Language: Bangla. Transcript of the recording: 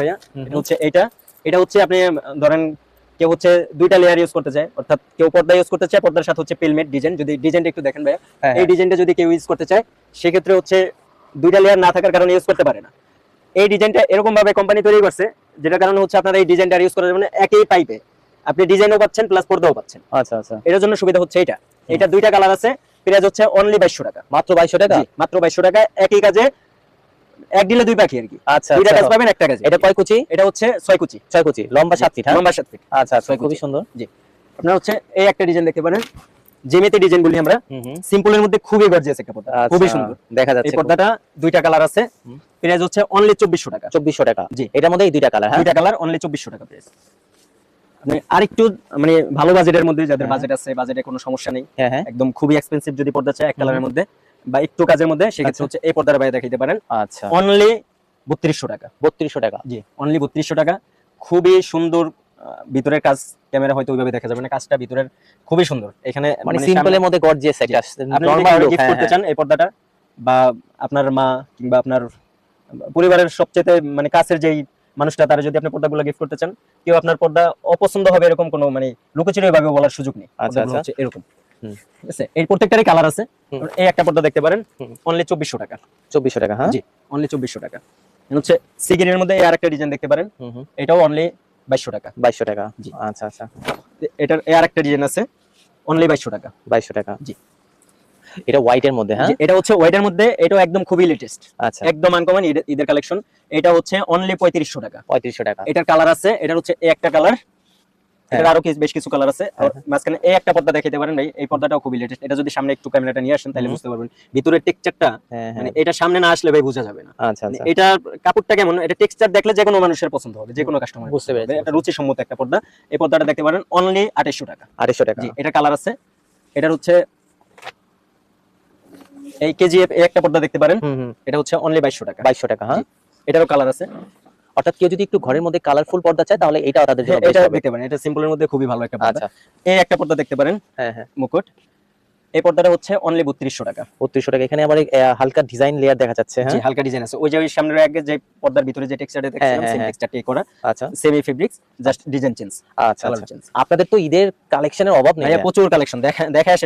ভাইয়া এটা হচ্ছে এটা হচ্ছে আপনি ধরেন কেউ হচ্ছে দুইটা লেয়ার ইউজ করতে চায়, অর্থাৎ কেউ পর্দা ইউজ করতে চায়, পর্দার সাথে হচ্ছে পেলমেট ডিজাইন, যদি ডিজাইনটা একটু দেখেন ভাইয়া, এই ডিজাইনটা যদি কেউ ইউজ করতে চায় সেক্ষেত্রে হচ্ছে দুইটা লেয়ার না থাকার কারণে ইউজ করতে পারে না। এই ডিজাইনটা এরকম ভাবে কোম্পানি তৈরি করছে যেটার কারণে হচ্ছে আপনারা এই ডিজাইনটা ইউজ করার জন্য একই পাইপে আপনি ডিজাইনও পাচ্ছেন প্লাস পর্দাও পাচ্ছেন। আচ্ছা আচ্ছা, এর জন্য সুবিধা হচ্ছে এটা দুইটা কালার আছে, প্রাইস হচ্ছে অনলি 2200 টাকা, মাত্র 2200 টাকা, মাত্র 2200 টাকা। একই কাজে এক দিলে দুই পাখি আর কি। আচ্ছা, দুইটা কাজ পাবেন একটা কাজে। এটা কয় কুচি? এটা হচ্ছে 6 কুচি, 6 কুচি, লম্বা 7 ফিট। হ্যাঁ, লম্বা 7 ফিট। আচ্ছা আচ্ছা, খুবই সুন্দর। জি, আপনারা হচ্ছে এই একটা ডিজাইন দেখতে পারেন, জেমিতি ডিজাইন বলি আমরা, সিম্পলের মধ্যে খুবই গর্জিয়াস একটা পর্দা, খুবই সুন্দর দেখা যাচ্ছে। এই পর্দাটা দুইটা কালার আছে, প্রাইস হচ্ছে অনলি 2400 টাকা। 2400 টাকা, জি, এটার মধ্যে এই দুইটা কালার। হ্যাঁ, দুইটা কালার অনলি 2400 টাকা প্রাইস। আপনি আরেকটু মানে ভালো বাজেটের মধ্যে, যাদের বাজেট আছে, বাজেটে কোনো সমস্যা নেই, একদম খুবই এক্সপেন্সিভ যদি পর্দা চায় এক কালারের মধ্যে বা একটু কাজের মধ্যে, সেক্ষেত্রে হচ্ছে এই পর্দার বাইরে দেখাইতে পারেন। আচ্ছা, অনলি 3200 টাকা। 3200 টাকা, জি, অনলি 3200 টাকা। খুবই সুন্দর ভিতরের কাজ, ক্যামেরা হয়তো ওইভাবে দেখা যাবে না, কাজটা ভিতরের খুবই সুন্দর। এখানে মানে সিম্পলের মধ্যে গর্জিয়াস একটা নরমাল গিফট করতে চান এই পর্দাটা, বা আপনার মা কিংবা আপনার পরিবারের সবচেয়ে মানে কাছের যেই মানুষটা, তারা যদি আপনি পর্দাগুলো গিফট করতে চান, কেউ আপনার পর্দা অপছন্দ হবে এরকম কোনো মানে লুকোচুরি ভাবে বলার সুযোগ নেই। আচ্ছা আচ্ছা, হচ্ছে এরকম, ঠিক আছে। এই প্রত্যেকটারই কালার আছে। এই একটা পর্দা দেখতে পারেন, অনলি 2400 টাকা। 2400 টাকা, হ্যাঁ, জি, অনলি 2400 টাকা। হচ্ছে সিগিনের মধ্যে এই আরেকটা ডিজাইন দেখতে পারেন, এটাও অনলি 2200 টাকা। 2200 টাকা, জি। আচ্ছা আচ্ছা, এটার এই আরেকটা ডিজাইন আছে, অনলি 2200 টাকা। 2200 টাকা, জি। এটা হোয়াইটের মধ্যে। হ্যাঁ, এটা হচ্ছে হোয়াইটের মধ্যে, এটাও একদম খুবই লেটেস্ট, আচ্ছা, একদম আনকমন ঈদের কালেকশন। এটা হচ্ছে অনলি 3500 টাকা। 3500 টাকা। এটার কালার আছে, এটার হচ্ছে এই একটা কালার, এটার আরো বেশ কিছু কালার আছে। মাঝখানে এই একটা পর্দা দেখাইতে পারেন ভাই, এই পর্দাটাও খুবই লেটেস্ট। এটা যদি সামনে একটু ক্যামেরাটা নিয়ে আসেন তাহলে বুঝতে পারবেন ভিতরের টেক্সচারটা, মানে এটা সামনে না আসলে ভাই বোঝা যাবে না। আচ্ছা আচ্ছা, এটা কাপড়টা কেমন, এটা টেক্সচার দেখলে যে কোনো মানুষের পছন্দ হবে, যে কোনো কাস্টমার বুঝতে পেরেছে। এটা রুচিসম্মত একটা পর্দা। এই পর্দাটা দেখতে পারেন অনলি 2800 টাকা। 2800 টাকা, জি। এটা কালার আছে, এটার হচ্ছে এই কেজিএফ এই একটা পর্দা দেখতে পারেন, এটা হচ্ছে অনলি 2200 টাকা। 2200 টাকা, হ্যাঁ, এটারও কালার আছে। অর্থাৎ কেউ যদি একটু ঘরের মধ্যে কালারফুল পর্দা চায় তাহলে এটাও তাদের জন্য এটা দেখতে পারেন, এটা সিম্পলের মধ্যে খুবই ভালো একটা পর্দা। এই একটা পর্দা দেখতে পারেন, হ্যাঁ হ্যাঁ, মুকুট। এই পর্দাটা হচ্ছে অনলি 3200 টাকা। 3200 টাকা। এখানে আবার হালকা ডিজাইন লেয়ার দেখা যাচ্ছে। হ্যাঁ, জি, হালকা ডিজাইন আছে। ওই যে ওই সামনের আগে যে পর্দার ভিতরে যে টেক্সচারটা দেখছেন, সেম টেক্সচারটাই করা। আচ্ছা, semi fabrics, just design change, আচ্ছা আচ্ছা। আপনাদের তো ঈদের কালেকশনের অভাব নেই, প্রচুর কালেকশন দেখা শেষ